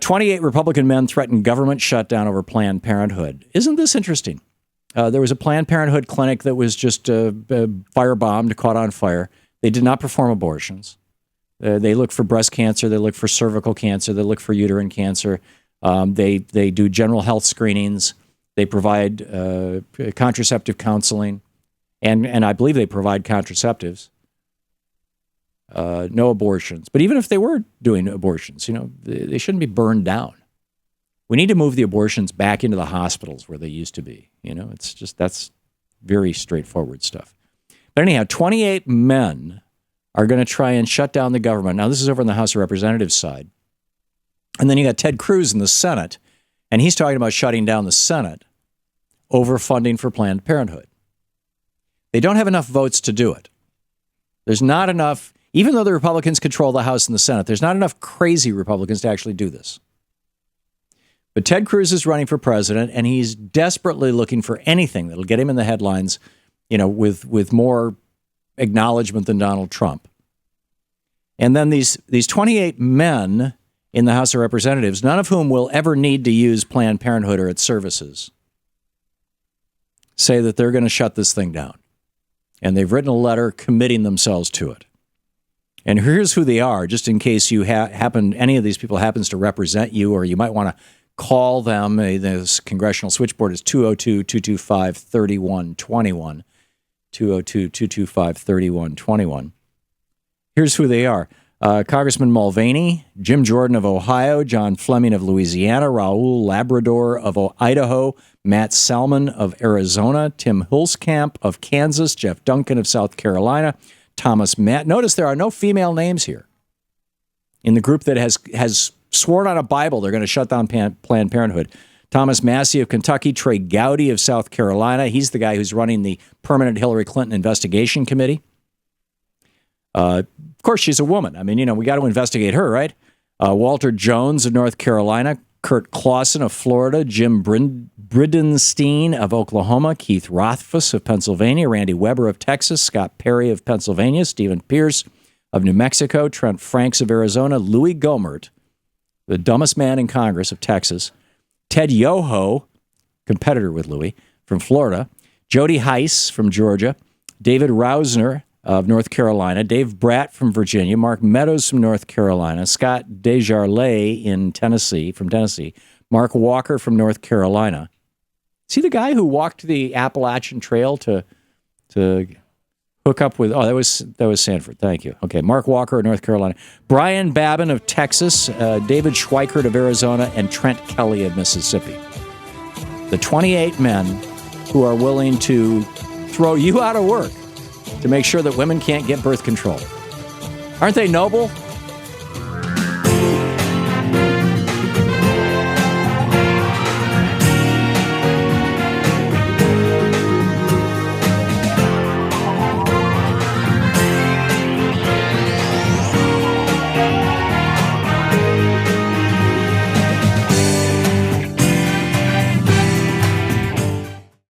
28 Republican men threatened government shutdown over Planned Parenthood. Isn't this interesting? There was a Planned Parenthood clinic that was just firebombed, caught on fire. They did not perform abortions. They look for breast cancer. They look for cervical cancer. They look for uterine cancer. They do general health screenings. They provide contraceptive counseling, and I believe they provide contraceptives. No abortions. But even if they were doing abortions, they shouldn't be burned down. We need to move the abortions back into the hospitals where they used to be. That's very straightforward stuff. But anyhow, 28 men are going to try and shut down the government. Now, this is over on the House of Representatives side. And then you got Ted Cruz in the Senate, and he's talking about shutting down the Senate over funding for Planned Parenthood. They don't have enough votes to do it. There's not enough, even though the Republicans control the House and the Senate, there's not enough crazy Republicans to actually do this. But Ted Cruz is running for president, and he's desperately looking for anything that'll get him in the headlines, with more acknowledgement than Donald Trump. And then these 28 men in the House of Representatives, none of whom will ever need to use Planned Parenthood or its services, say that they're going to shut this thing down. And they've written a letter committing themselves to it. And here's who they are, just in case you any of these people happens to represent you, or you might want to call them. This congressional switchboard is 202-225-3121. 202-225-3121. Here's who they are. Congressman Mulvaney, Jim Jordan of Ohio, John Fleming of Louisiana, Raul Labrador of Idaho, Matt Salmon of Arizona, Tim Hulskamp of Kansas, Jeff Duncan of South Carolina, Thomas Matt. Notice there are no female names here in the group that has sworn on a Bible they're going to shut down Planned Parenthood. Thomas Massey of Kentucky, Trey Gowdy of South Carolina. He's the guy who's running the permanent Hillary Clinton investigation committee. Of course, she's a woman. I mean, we got to investigate her, right? Walter Jones of North Carolina, Kurt Clausen of Florida, Jim Bridenstine of Oklahoma, Keith Rothfuss of Pennsylvania, Randy Weber of Texas, Scott Perry of Pennsylvania, Stephen Pierce of New Mexico, Trent Franks of Arizona, Louis Gohmert, the dumbest man in Congress of Texas, Ted Yoho, competitor with Louis, from Florida, Jody Heiss from Georgia, David Rausner of North Carolina, Dave Bratt from Virginia, Mark Meadows from North Carolina, Scott Desjardins from Tennessee, Mark Walker from North Carolina. See the guy who walked the Appalachian Trail to hook up with? Oh, that was Sanford. Thank you. Okay, Mark Walker of North Carolina, Brian Babin of Texas, David Schweikert of Arizona, and Trent Kelly of Mississippi. The 28 men who are willing to throw you out of work to make sure that women can't get birth control. Aren't they noble?